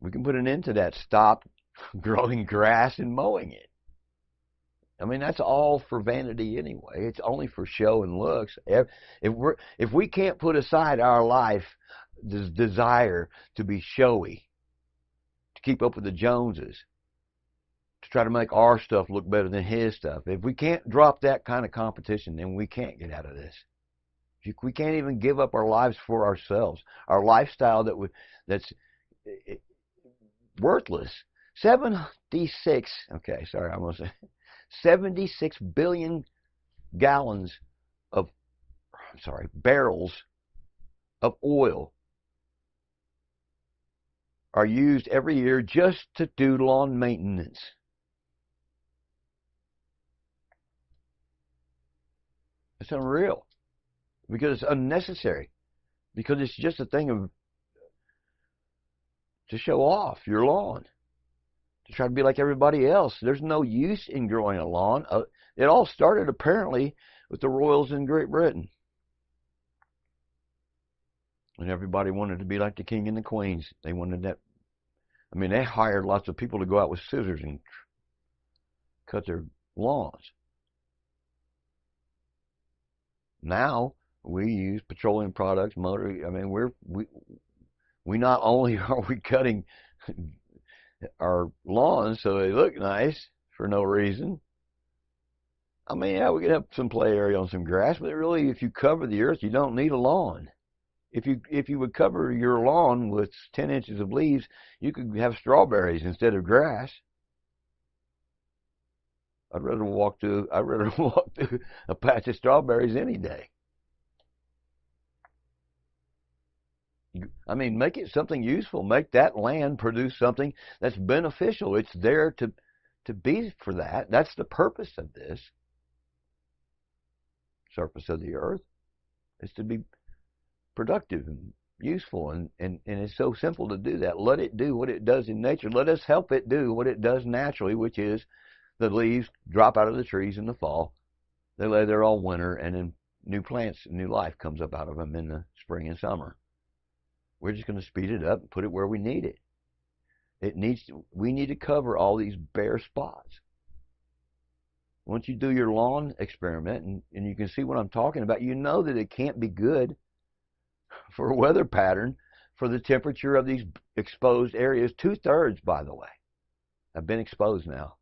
We can put an end to that. Stop growing grass and mowing it. I mean, that's all for vanity anyway. It's only for show and looks. If we can't put aside our life, this desire to be showy, to keep up with the Joneses, to try to make our stuff look better than his stuff, if we can't drop that kind of competition, then we can't get out of this. We can't even give up our lives for ourselves, our lifestyle that's worthless. 76. Okay, sorry, I'm gonna say 76 billion gallons of, barrels of oil are used every year just to do lawn maintenance. It's unreal because it's unnecessary, because it's just a thing of to show off your lawn, to try to be like everybody else. There's no use in growing a lawn. It all started apparently with the royals in Great Britain, and everybody wanted to be like the king and the queens. They wanted that. I mean, they hired lots of people to go out with scissors and cut their lawns. Now we use petroleum products, motor. I mean, we not only are we cutting our lawns so they look nice for no reason. I mean, yeah, we could have some play area on some grass, but really, if you cover the earth, you don't need a lawn. If you would cover your lawn with 10 inches of leaves, you could have strawberries instead of grass. I'd rather walk through a patch of strawberries any day. I mean, make it something useful. Make that land produce something that's beneficial. It's there to be for that. That's the purpose of this. Surface of the earth is to be productive and useful, and it's so simple to do that. Let it do what it does in nature. Let us help it do what it does naturally, which is the leaves drop out of the trees in the fall. They lay there all winter, and then new plants, new life comes up out of them in the spring and summer. We're just going to speed it up and put it where we need it. We need to cover all these bare spots. Once you do your lawn experiment, and you can see what I'm talking about, you know that it can't be good for a weather pattern for the temperature of these exposed areas. 2/3, by the way, have been exposed now.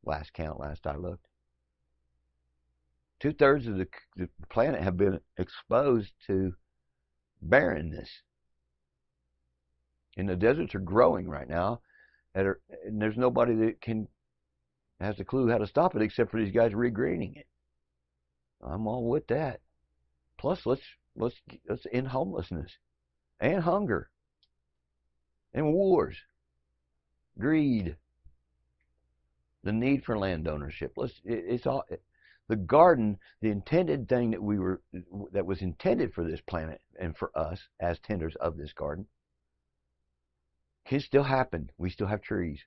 Last count, last I looked. 2/3 of the planet have been exposed to barrenness. And the deserts are growing right now, and there's nobody that has a clue how to stop it except for these guys regreening it. I'm all with that. Plus, let's end homelessness and hunger and wars, greed, the need for land ownership. It's all the garden, the intended thing that was intended for this planet and for us as tenders of this garden, can still happen. We still have trees.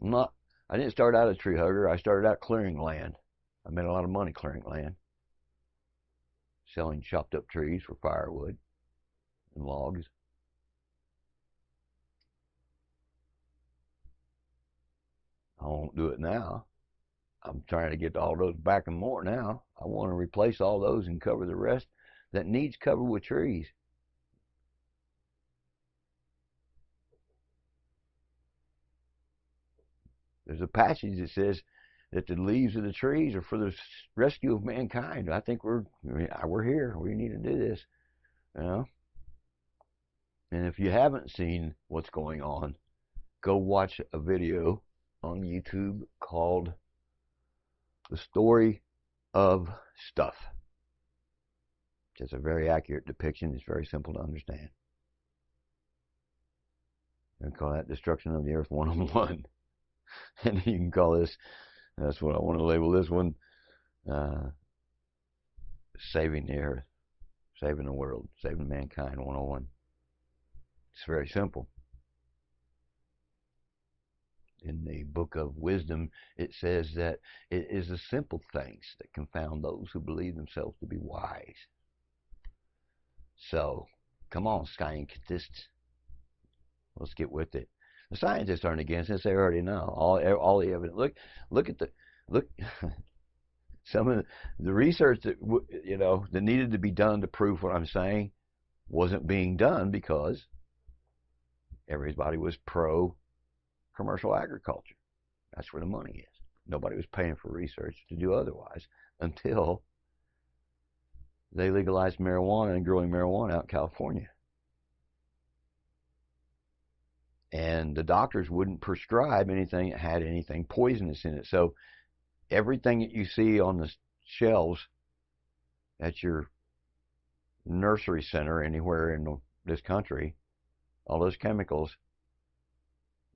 I didn't start out a tree hugger. I started out clearing land. I made a lot of money clearing land, selling chopped up trees for firewood and logs. I won't do it now. I'm trying to get all those back and more now. I want to replace all those and cover the rest that needs covered with trees. There's a passage that says that the leaves of the trees are for the rescue of mankind. I think we're here. We need to do this, you know. And if you haven't seen what's going on, go watch a video on YouTube called "The Story of Stuff." It's a very accurate depiction. It's very simple to understand. I call that "Destruction of the Earth 101." And you can call this, that's what I want to label this one, "Saving the Earth, Saving the World, Saving Mankind 101. It's very simple. In the book of wisdom, it says that it is the simple things that confound those who believe themselves to be wise. So, Come on, scientists. Let's get with it. The scientists aren't against this. They already know all the evidence. Look at the look. Some of the research that that needed to be done to prove what I'm saying wasn't being done because everybody was pro commercial agriculture. That's where the money is. Nobody was paying for research to do otherwise until they legalized marijuana and growing marijuana out in California. And the doctors wouldn't prescribe anything that had anything poisonous in it. So everything that you see on the shelves at your nursery center anywhere in this country, all those chemicals,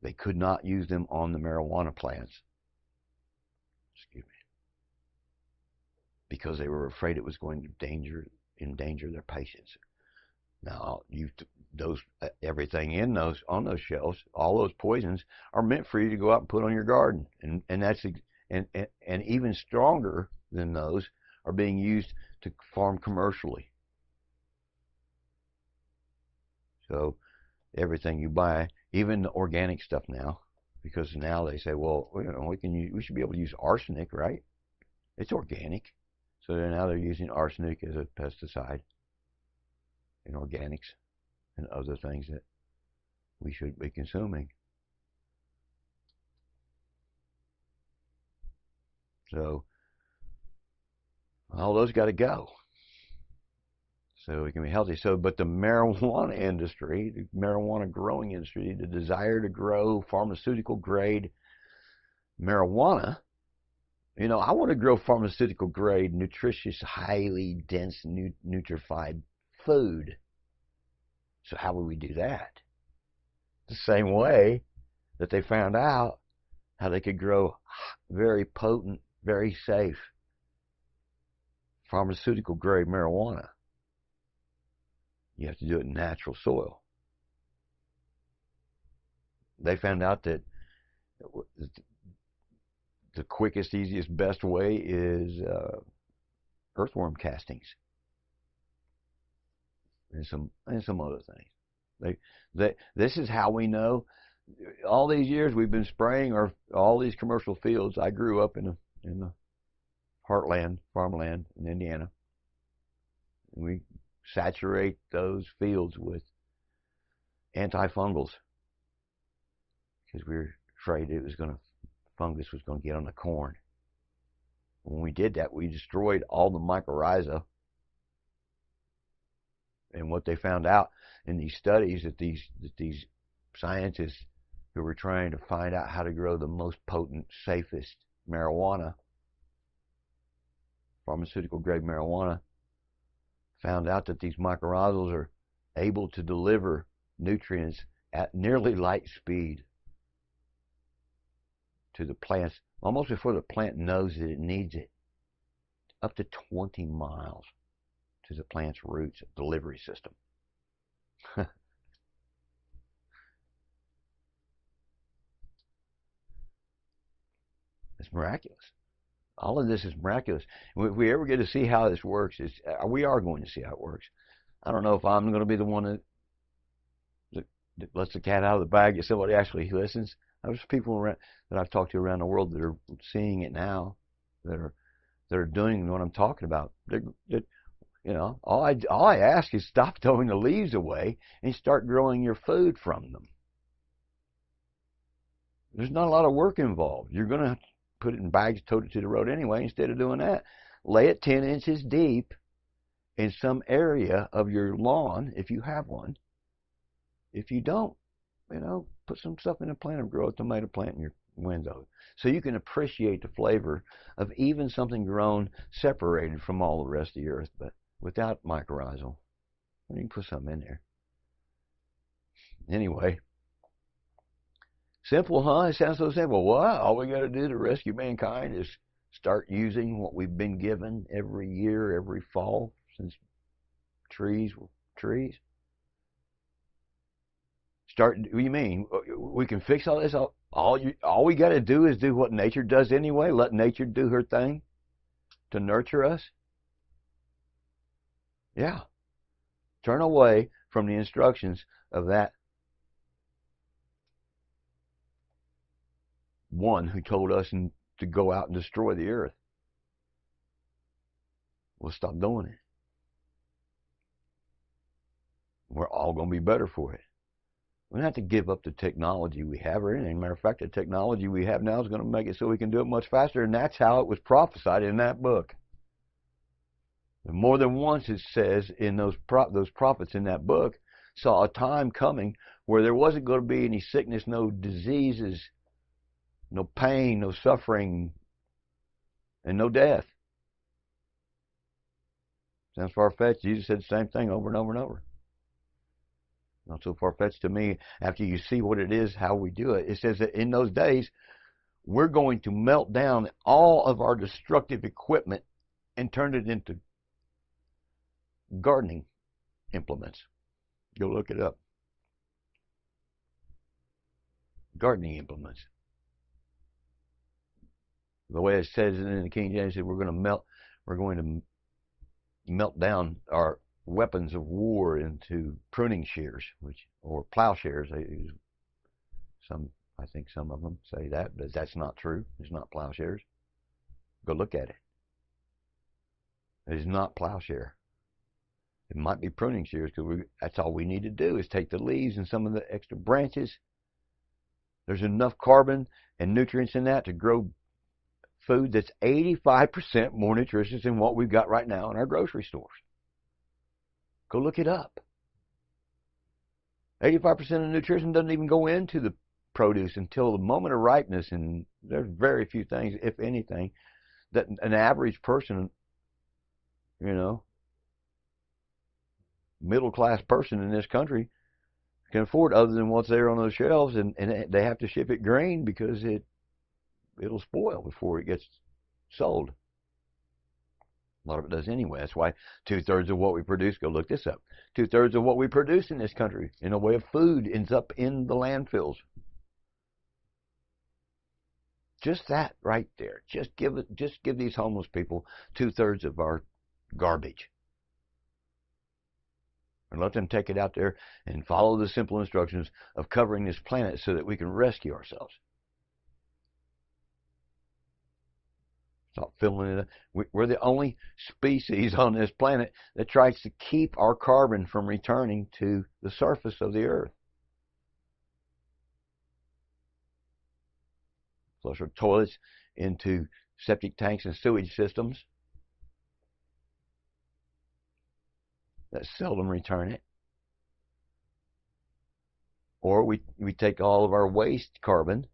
they could not use them on the marijuana plants. Excuse me. Because they were afraid it was going to endanger their patients. Now, everything on those shelves, all those poisons are meant for you to go out and put on your garden, and that's and even stronger than those are being used to farm commercially. So everything you buy, even the organic stuff now, because now they say, well, we should be able to use arsenic, right? It's organic. So now they're using arsenic as a pesticide in organics and other things that we should be consuming. So all those got to go so we can be healthy. So, but the marijuana industry, the marijuana growing industry, the desire to grow pharmaceutical grade marijuana, I want to grow pharmaceutical grade, nutritious, highly dense, nutrified food. So how would we do that? The same way that they found out how they could grow very potent, very safe pharmaceutical grade marijuana. You have to do it in natural soil. They found out that the quickest, easiest, best way is earthworm castings and some other things. This is how we know. All these years we've been spraying all these commercial fields. I grew up in the heartland, farmland in Indiana, and we saturate those fields with antifungals because we were afraid fungus was going to get on the corn. When we did that, we destroyed all the mycorrhiza. And what they found out in these studies that these scientists who were trying to find out how to grow the most potent, safest marijuana, pharmaceutical grade marijuana, found out that these mycorrhizals are able to deliver nutrients at nearly light speed to the plants, almost before the plant knows that it needs it, up to 20 miles to the plant's roots delivery system. It's miraculous. All of this is miraculous. If we ever get to see how this works, we are going to see how it works. I don't know if I'm going to be the one that lets the cat out of the bag if somebody actually listens. There's people around that I've talked to around the world that are seeing it now, that are doing what I'm talking about. All I ask is stop throwing the leaves away and start growing your food from them. There's not a lot of work involved. You're going to put it in bags, tote it to the road anyway. Instead of doing that, lay it 10 inches deep in some area of your lawn if you have one. If you don't, put some stuff in a plant or grow a tomato plant in your window so you can appreciate the flavor of even something grown separated from all the rest of the earth, but without mycorrhizal. You can put something in there. Anyway, simple, huh? It sounds so simple. Well, all we got to do to rescue mankind is start using what we've been given every year, every fall, since trees were trees. What do you mean? We can fix all this? All we got to do is do what nature does anyway. Let nature do her thing to nurture us. Yeah. Turn away from the instructions of that one who told us to go out and destroy the earth. We'll stop doing it. We're all going to be better for it. We don't have to give up the technology we have or anything. Matter of fact, the technology we have now is going to make it so we can do it much faster, and that's how it was prophesied in that book. And more than once it says in those prophets in that book saw a time coming where there wasn't going to be any sickness, no diseases, no pain, no suffering, and no death. Sounds far-fetched. Jesus said the same thing over and over and over. Not so far-fetched to me after you see what it is, how we do it. It says that in those days, we're going to melt down all of our destructive equipment and turn it into gardening implements. Go look it up. Gardening implements. The way it says it in the King James, we're going to melt down our weapons of war into pruning shears, or plowshares. I think some of them say that, but that's not true. It's not plowshares. Go look at it. It is not plowshare. It might be pruning shears, because that's all we need to do is take the leaves and some of the extra branches. There's enough carbon and nutrients in that to grow food that's 85% more nutritious than what we've got right now in our grocery stores. Go look it up. 85% of nutrition doesn't even go into the produce until the moment of ripeness, and there's very few things, if anything, that an average person, middle-class person in this country can afford other than what's there on those shelves, and they have to ship it green because it'll spoil before it gets sold. A lot of it does anyway. That's why 2/3 of what we produce, go look this up, 2/3 of what we produce in this country in the way of food ends up in the landfills. Just that right there. Just give these homeless people 2/3 of our garbage. And let them take it out there and follow the simple instructions of covering this planet so that we can rescue ourselves. Stop filling it up. We're the only species on this planet that tries to keep our carbon from returning to the surface of the earth. Flush our toilets into septic tanks and sewage systems that seldom return it. Or we take all of our waste carbon,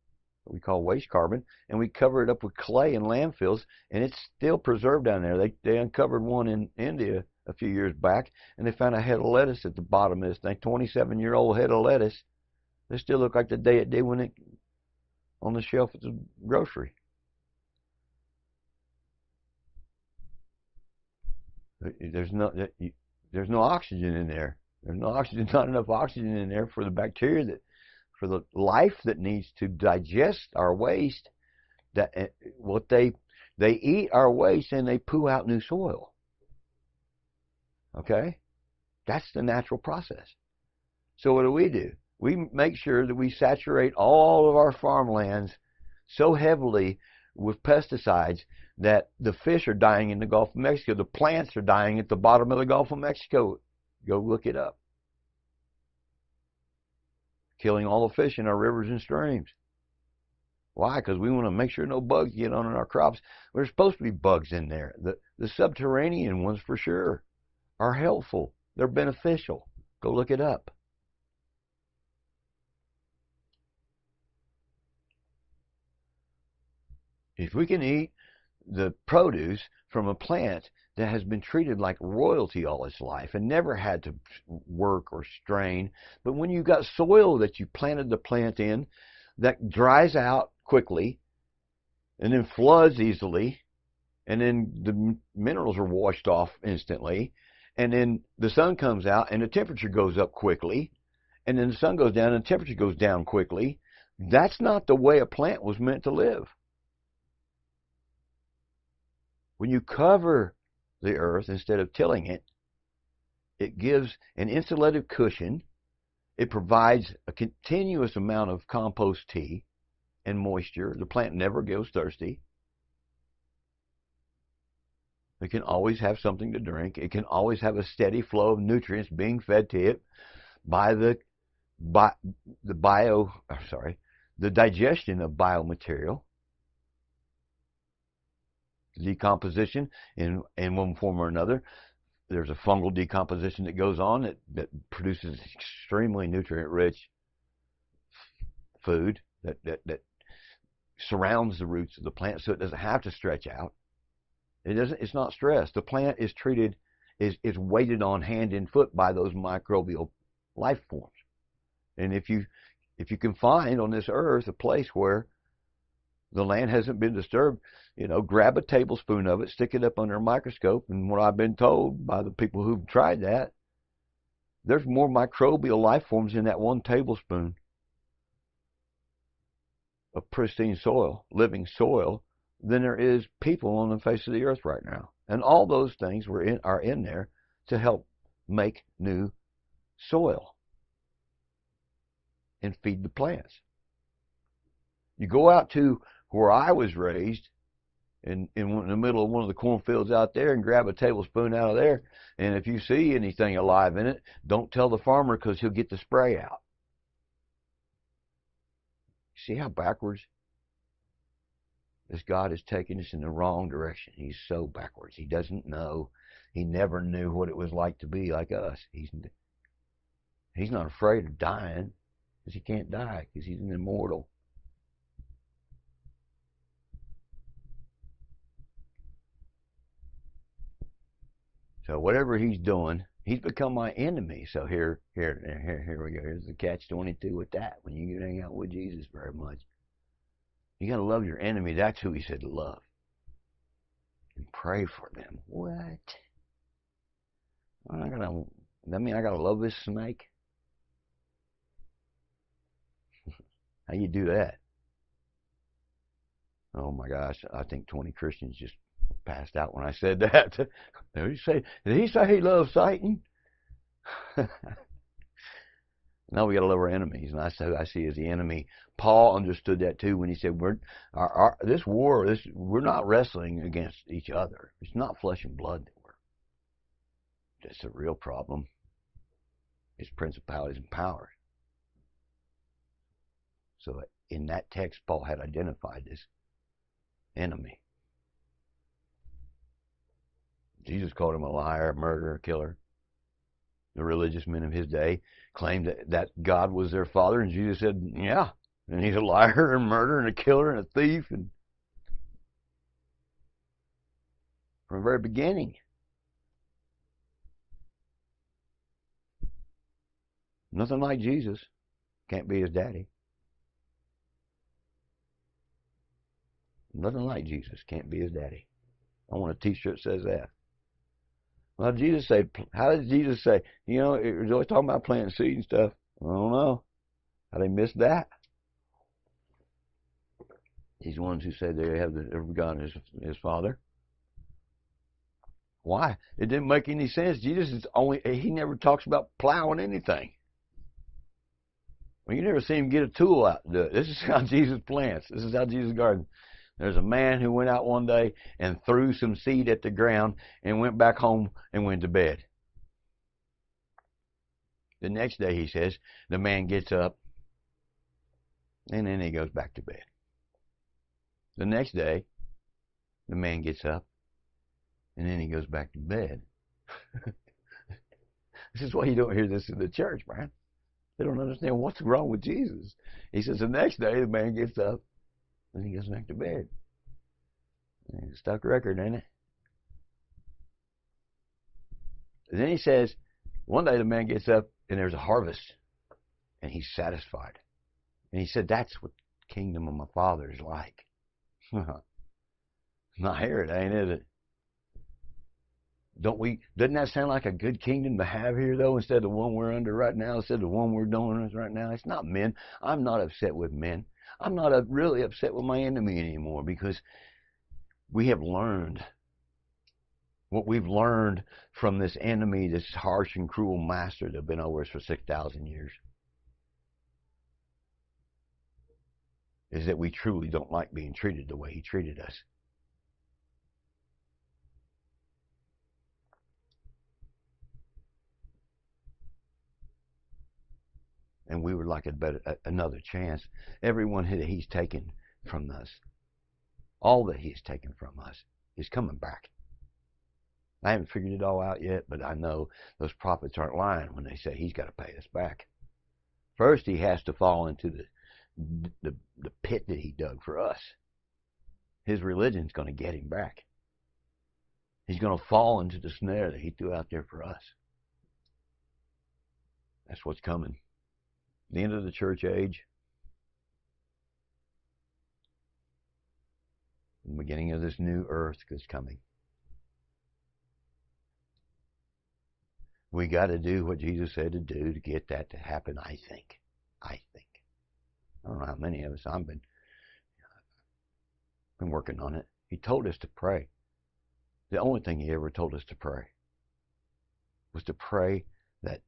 what we call waste carbon, and we cover it up with clay in landfills, and it's still preserved down there. They uncovered one in India a few years back, and they found a head of lettuce at the bottom of this thing, 27-year-old head of lettuce. They still look like the day it did when it on the shelf at the grocery. There's no oxygen in there. There's no oxygen, not enough oxygen in there for the bacteria for the life that needs to digest our waste. That what they eat our waste and they poo out new soil. Okay, that's the natural process. So what do? We make sure that we saturate all of our farmlands so heavily with pesticides that the fish are dying in the Gulf of Mexico. The plants are dying at the bottom of the Gulf of Mexico. Go look it up. Killing all the fish in our rivers and streams. Why? Because we want to make sure no bugs get on our crops. There's supposed to be bugs in there. The subterranean ones for sure are helpful. They're beneficial. Go look it up. If we can eat the produce from a plant that has been treated like royalty all its life and never had to work or strain, but when you've got soil that you planted the plant in that dries out quickly and then floods easily, and then the minerals are washed off instantly, and then the sun comes out and the temperature goes up quickly, and then the sun goes down and the temperature goes down quickly, that's not the way a plant was meant to live. When you cover the earth instead of tilling it, It gives an insulative cushion. It provides a continuous amount of compost tea and moisture. The plant never goes thirsty. It can always have something to drink. It can always have a steady flow of nutrients being fed to it by the digestion of biomaterial, decomposition in one form or another. There's a fungal decomposition that goes on that produces extremely nutrient-rich food that surrounds the roots of the plant, so it doesn't have to stretch out. It's not stressed. The plant is treated, is weighted on hand and foot by those microbial life forms. And if you can find on this earth a place where the land hasn't been disturbed, grab a tablespoon of it, stick it up under a microscope, and what I've been told by the people who've tried that, there's more microbial life forms in that one tablespoon of pristine soil, living soil, than there is people on the face of the earth right now. And all those things are in there to help make new soil and feed the plants. You go out to where I was raised, in the middle of one of the cornfields out there, and grab a tablespoon out of there, and if you see anything alive in it, don't tell the farmer, because he'll get the spray out. See how backwards this God is taking us in the wrong direction. He's so backwards. He doesn't know. He never knew what it was like to be like us. He's not afraid of dying, because he can't die, because he's an immortal. So whatever he's doing, he's become my enemy. So here we go. Here's the catch-22 with that. When you hang out with Jesus very much, you got to love your enemy. That's who he said to love. And pray for them. What? That mean I got to love this snake? How you do that? Oh my gosh, I think 20 Christians just passed out when I said that. Did he say he loves Satan? No, we got to love our enemies, and I see as the enemy. Paul understood that too when he said, we're not wrestling against each other. It's not flesh and blood that that's the real problem. It's principalities and powers. So in that text, Paul had identified this enemy. Jesus called him a liar, a murderer, a killer. The religious men of his day claimed that God was their father, and Jesus said, yeah, and he's a liar and a murderer and a killer and a thief, and from the very beginning. Nothing like Jesus. Can't be his daddy. Nothing like Jesus. Can't be his daddy. I want a t-shirt that says that. Well, Jesus said, how did Jesus say? It was always talking about planting seed and stuff. I don't know. How they missed that? He's the ones who said they have every God as his father. Why? It didn't make any sense. He never talks about plowing anything. Well, you never see him get a tool out to do it. This is how Jesus plants. This is how Jesus gardens. There's a man who went out one day and threw some seed at the ground and went back home and went to bed. The next day, he says, the man gets up and then he goes back to bed. The next day, the man gets up and then he goes back to bed. This is why you don't hear this in the church, man. They don't understand what's wrong with Jesus. He says the next day, the man gets up and he goes back to bed. It's a stuck record, ain't it? And then he says, one day the man gets up and there's a harvest and he's satisfied. And he said, that's what the kingdom of my Father is like. Not here it ain't, is it? Doesn't that sound like a good kingdom to have here, though, instead of the one we're under right now, instead of the one we're doing right now? It's not men. I'm not upset with men. I'm not really upset with my enemy anymore, because we have learned What we've learned from this enemy, this harsh and cruel master that's been over us for 6,000 years, is that we truly don't like being treated the way he treated us. And we would like another chance. Everyone that he's taken from us, all that he's taken from us, is coming back. I haven't figured it all out yet, but I know those prophets aren't lying when they say he's got to pay us back. First, he has to fall into the pit that he dug for us. His religion's going to get him back. He's going to fall into the snare that he threw out there for us. That's what's coming. The end of the church age, the beginning of this new earth is coming. We got to do what Jesus said to do to get that to happen, I think. I don't know how many of us, I've been working on it. He told us to pray. The only thing he ever told us to pray was to pray that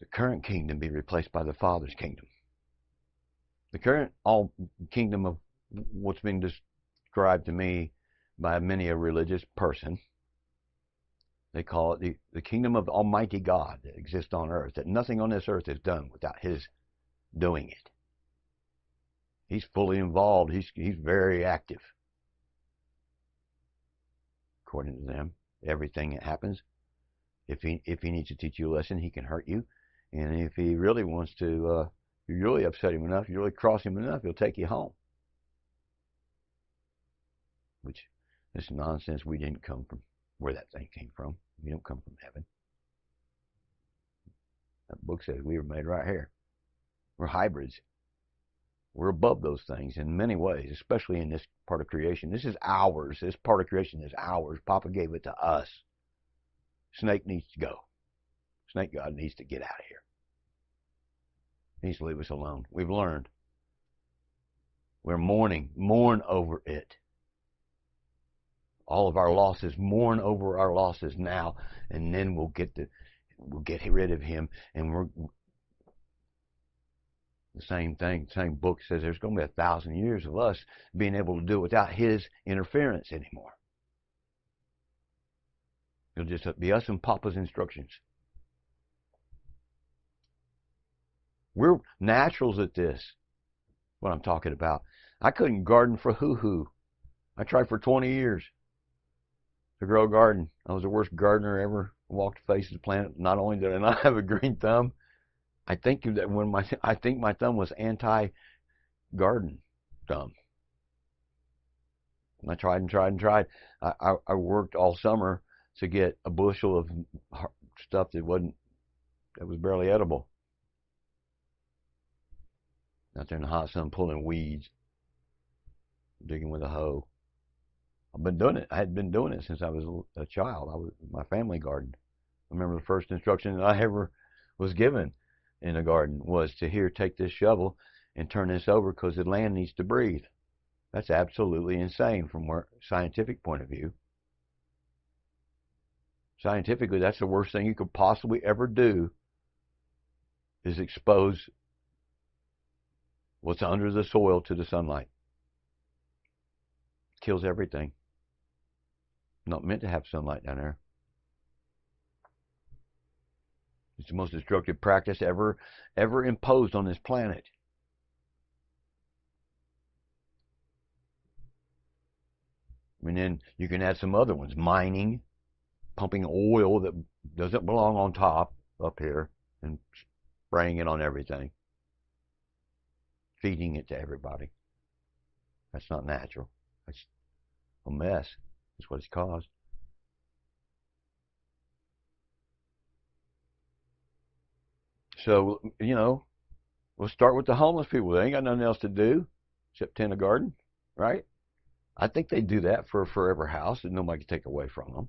the current kingdom be replaced by the Father's kingdom. The current kingdom of what's been described to me by many a religious person, they call it the kingdom of Almighty God that exists on earth, that nothing on this earth is done without his doing it. He's fully involved. He's very active. According to them, everything that happens, if he needs to teach you a lesson, he can hurt you. And if he really wants to, if you really upset him enough, you really cross him enough, he'll take you home. Which is nonsense. We didn't come from where that thing came from. We don't come from heaven. That book says we were made right here. We're hybrids. We're above those things in many ways, especially in this part of creation. This is ours. This part of creation is ours. Papa gave it to us. Snake needs to go. Snake God needs to get out of here. He needs to leave us alone. We've learned. We're mourning. Mourn over it. All of our losses, mourn over our losses now, and then we'll get rid of him. And we're the same thing. The same book says there's going to be 1,000 years of us being able to do it without his interference anymore. It'll just be us and Papa's instructions. We're naturals at this. What I'm talking about. I couldn't garden for hoo-hoo. I tried for 20 years to grow a garden. I was the worst gardener ever walked the face of the planet. Not only did I not have a green thumb, I think that I think my thumb was anti-garden thumb. And I tried and tried and tried. I worked all summer to get a bushel of stuff that was barely edible. Out there in the hot sun pulling weeds, digging with a hoe. I've been doing it. I had been doing it since I was a child. My family garden. I remember the first instruction that I ever was given in a garden was to take this shovel and turn this over because the land needs to breathe. That's absolutely insane from a scientific point of view. Scientifically, that's the worst thing you could possibly ever do is expose what's under the soil to the sunlight. Kills everything. Not meant to have sunlight down there. It's the most destructive practice ever imposed on this planet. And then you can add some other ones. Mining, pumping oil that doesn't belong on top up here and spraying it on everything. Feeding it to everybody. That's not natural. That's a mess. That's what it's caused. So, we'll start with the homeless people. They ain't got nothing else to do except tend a garden, right? I think they do that for a forever house that nobody can take away from them.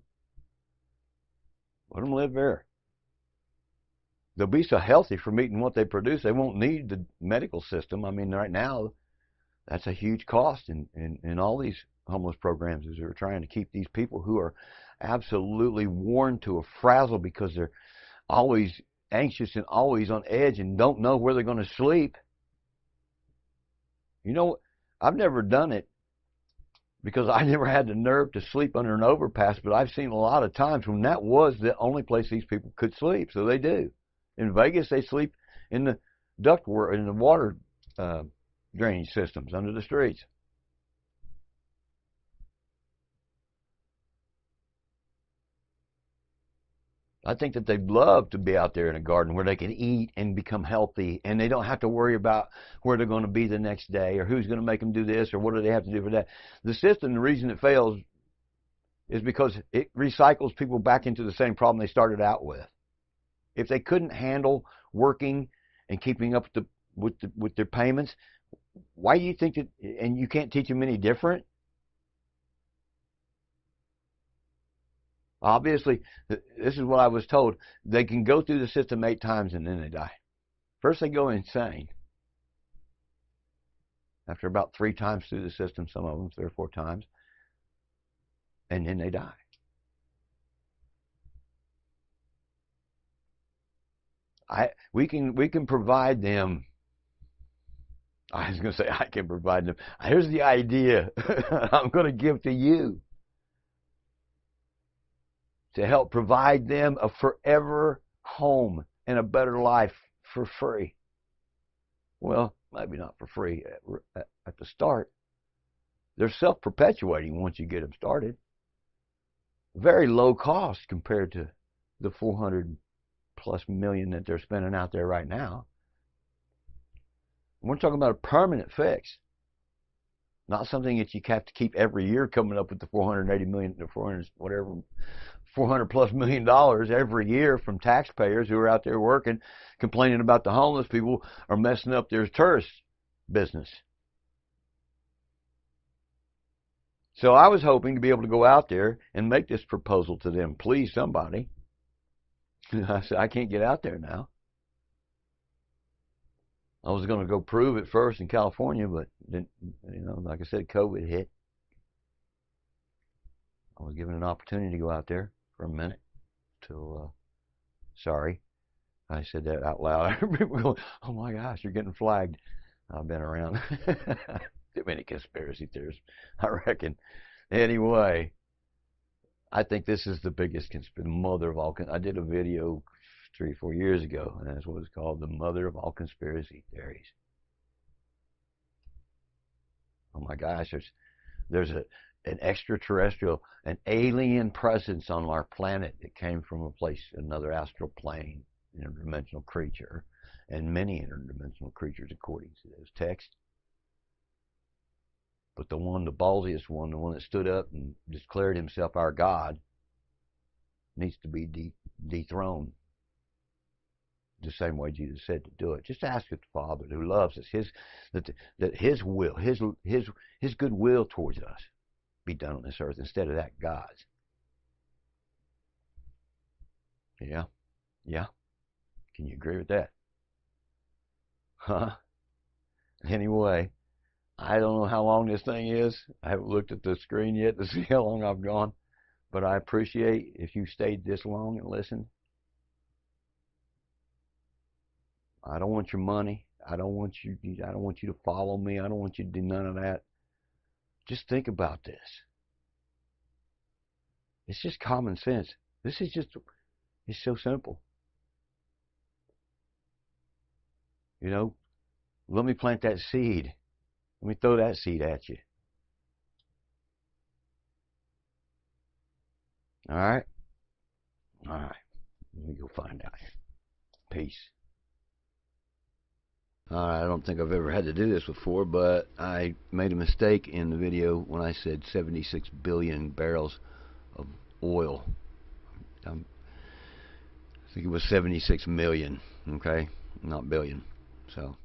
Let them live there. They'll be so healthy from eating what they produce, they won't need the medical system. I mean, right now, That's a huge cost in all these homeless programs, is they're trying to keep these people who are absolutely worn to a frazzle because they're always anxious and always on edge and don't know where they're going to sleep. You know, I've never done it because I never had the nerve to sleep under an overpass, but I've seen a lot of times when that was the only place these people could sleep, so they do. In Vegas, they sleep in the ductwork, in the water drainage systems under the streets. I think that they'd love to be out there in a garden where they can eat and become healthy, and they don't have to worry about where they're going to be the next day or who's going to make them do this or what do they have to do for that. The system, the reason it fails is because it recycles people back into the same problem they started out with. If they couldn't handle working and keeping up with their payments, why do you think that? And you can't teach them any different. Obviously, this is what I was told. They can go through the system 8 times and then they die. First, they go insane. After about 3 times through the system, some of them 3 or 4 times, and then they die. We can provide them. I was going to say I can provide them. Here's the idea I'm going to give to you to help provide them a forever home and a better life for free. Well, maybe not for free at the start. They're self-perpetuating once you get them started. Very low cost compared to the 400+ million that they're spending out there right now. We're talking about a permanent fix, not something that you have to keep every year coming up with the 480 million, the 400 whatever, $400+ million every year from taxpayers who are out there working, complaining about the homeless people are messing up their tourist business. So I was hoping to be able to go out there and make this proposal to them. Please, somebody. I said, I can't get out there now. I was going to go prove it first in California, but then, like I said, COVID hit. I was given an opportunity to go out there for a minute. Sorry, I said that out loud. People going, "Oh my gosh, you're getting flagged." I've been around too many conspiracy theorists, I reckon. Anyway, I think this is the biggest mother of all. I did a video 3 or 4 years ago, and that's what it's called, the mother of all conspiracy theories. Oh my gosh, there's an extraterrestrial, an alien presence on our planet that came from a place, another astral plane, interdimensional creature, and many interdimensional creatures according to those texts. But the ballsiest one, the one that stood up and declared himself our God, needs to be dethroned. The same way Jesus said to do it. Just ask the Father who loves us, that His will, His good will towards us be done on this earth instead of that God's. Yeah, yeah. Can you agree with that? Huh? Anyway, I don't know how long this thing is. I haven't looked at the screen yet to see how long I've gone, but I appreciate if you stayed this long and listened. I don't want your money. I don't want you to follow me. I don't want you to do none of that. Just think about this. It's just common sense. It's so simple. Let me plant that seed. Let me throw that seed at you. All right? All right. Let me go find out here. Peace. I don't think I've ever had to do this before, but I made a mistake in the video when I said 76 billion barrels of oil. I think it was 76 million, okay? Not billion. So